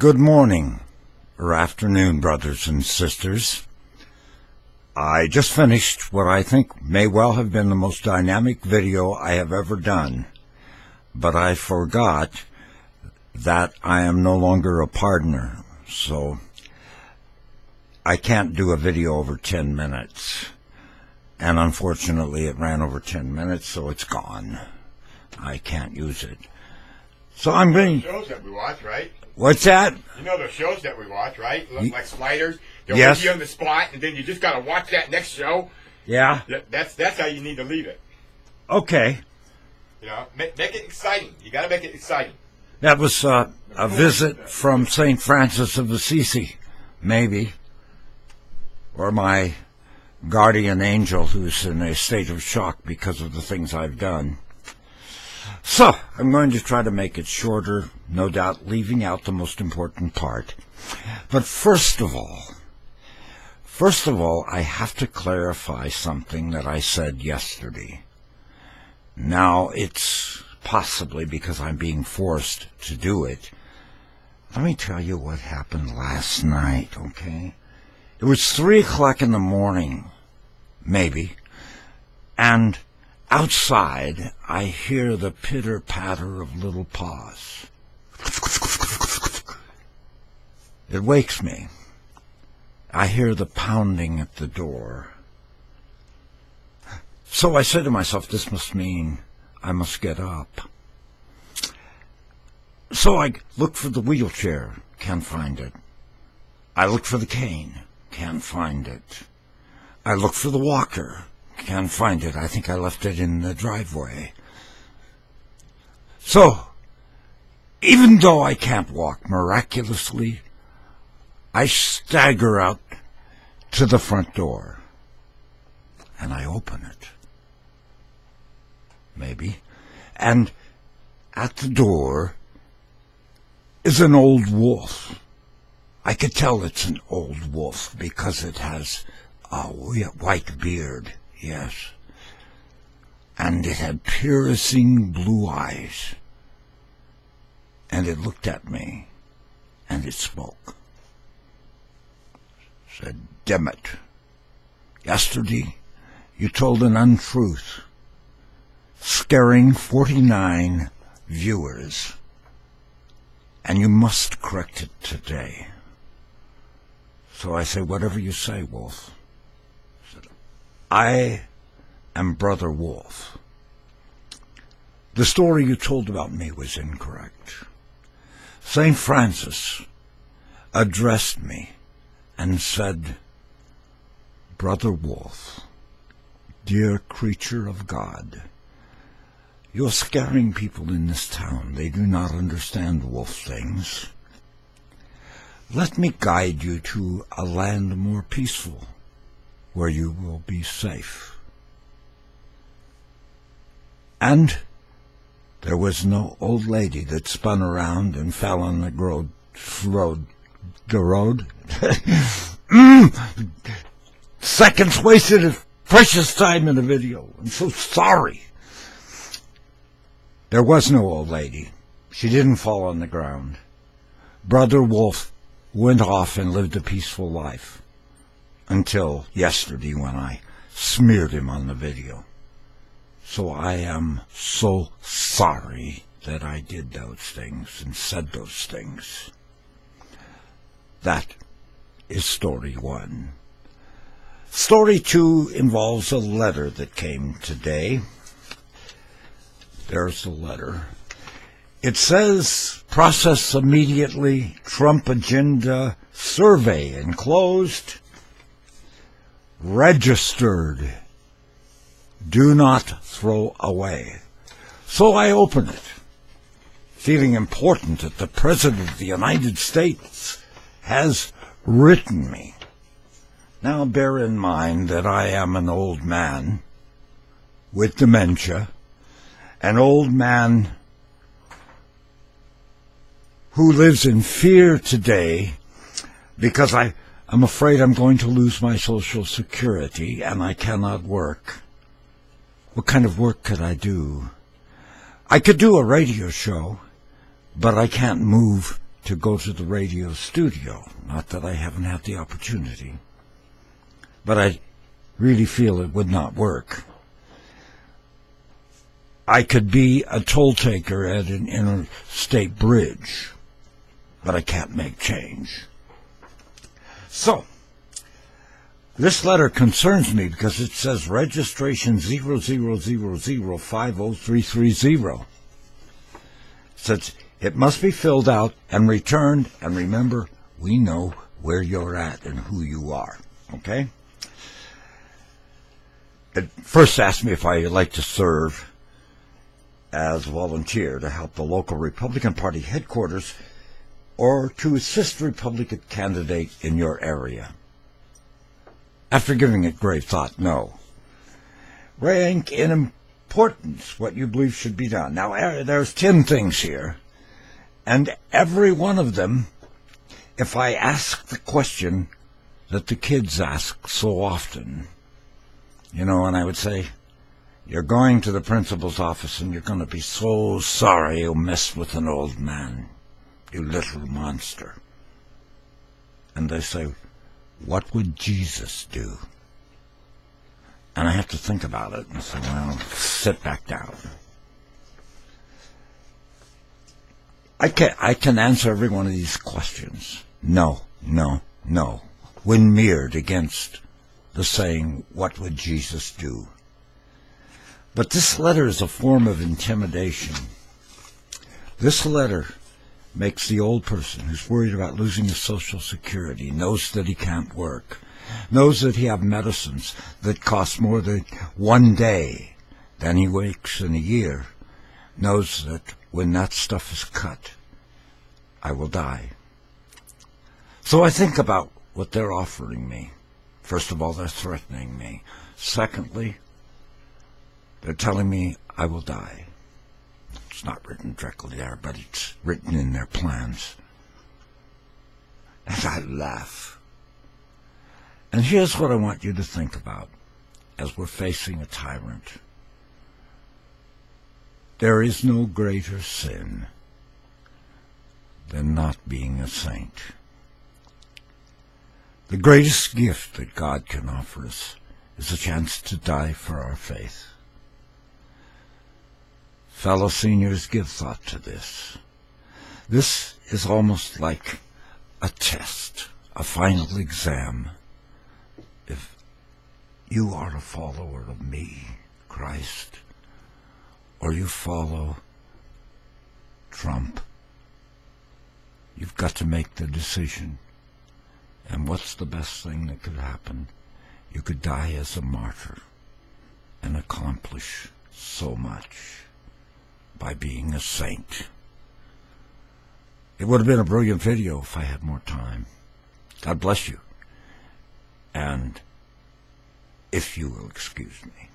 Good morning, or afternoon, brothers and sisters. I just finished what I think may well have been the most dynamic video I have ever done, but I forgot that I am no longer a partner, so I can't do a video over 10 minutes. And unfortunately, it ran over 10 minutes, so it's gone. I can't use it. So I'm going... Shows that we watch, right? What's that? You know the shows that we watch, right? Like Sliders. They'll Yes. put you on the spot, and then you just got to watch that next show. Yeah? That's how you need to leave it. Okay. You know, make it exciting. You got to make it exciting. That was a visit from St. Francis of Assisi, maybe. Or my guardian angel who's in a state of shock because of the things I've done. So, I'm going to try to make it shorter, no doubt leaving out the most important part. But first of all, I have to clarify something that I said yesterday. Now, it's possibly because I'm being forced to do it. Let me tell you what happened last night, okay? It was 3 o'clock in the morning, maybe, and outside I hear the pitter-patter of little paws. It wakes me. I hear the pounding at the door. So I say to myself, this must mean I must get up. So I look for the wheelchair, can't find it. I look for the cane, can't find it. I look for the walker, can't find it. I think I left it in the driveway. So, even though I can't walk miraculously, I stagger out to the front door, and I open it. Maybe. And at the door is an old wolf. I could tell it's an old wolf because it has a white beard, yes. And it had piercing blue eyes. And it looked at me, and it spoke. Said, "Demet, yesterday you told an untruth, scaring 49 viewers, and you must correct it today." So I say, "Whatever you say, Wolf." Said, "I am Brother Wolf. The story you told about me was incorrect. St. Francis addressed me and said, 'Brother Wolf, dear creature of God, you're scaring people in this town. They do not understand wolf things. Let me guide you to a land more peaceful, where you will be safe.' And there was no old lady that spun around and fell on the road. Seconds wasted of precious time in the video. I'm so sorry. There was no old lady. She didn't fall on the ground. Brother Wolf went off and lived a peaceful life until yesterday when I smeared him on the video. So I am so sorry that I did those things and said those things. That is story 1. Story 2 involves a letter that came today. There's the letter. It says, "Process immediately, Trump agenda survey enclosed, registered, do not throw away." So I open it, feeling important that the President of the United States has written me. Now bear in mind that I am an old man with dementia, an old man who lives in fear today because I'm afraid I'm going to lose my Social Security and I cannot work. What kind of work could I do? I could do a radio show, but I can't move to go to the radio studio. Not that I haven't had the opportunity, but I really feel it would not work. I could be a toll taker at an interstate bridge, but I can't make change. So, this letter concerns me because it says registration 0000503330. It says it must be filled out and returned, and remember, we know where you're at and who you are, okay? It first asked me if I'd like to serve as a volunteer to help the local Republican Party headquarters or to assist the Republican candidate in your area. After giving it grave thought, no. Rank in importance what you believe should be done. Now, there's 10 things here, and every one of them, if I ask the question that the kids ask so often, and I would say, you're going to the principal's office and you're going to be so sorry you messed with an old man, you little monster. And they say, what would Jesus do? And I have to think about it and say, well, sit back down. I can answer every one of these questions. No, no, no. When mirrored against the saying, what would Jesus do? But this letter is a form of intimidation. This letter makes the old person who's worried about losing his Social Security, knows that he can't work, knows that he has medicines that cost more than one day than he wakes in a year, knows that when that stuff is cut, I will die. So I think about what they're offering me. First of all, they're threatening me. Secondly, they're telling me I will die. It's not written directly there, but it's written in their plans. And I laugh. And here's what I want you to think about as we're facing a tyrant. There is no greater sin than not being a saint. The greatest gift that God can offer us is a chance to die for our faith. Fellow seniors, give thought to this. This is almost like a test, a final exam. If you are a follower of me, Christ, or you follow Trump, you've got to make the decision. And what's the best thing that could happen? You could die as a martyr and accomplish so much by being a saint. It would have been a brilliant video if I had more time. God bless you. And if you will excuse me.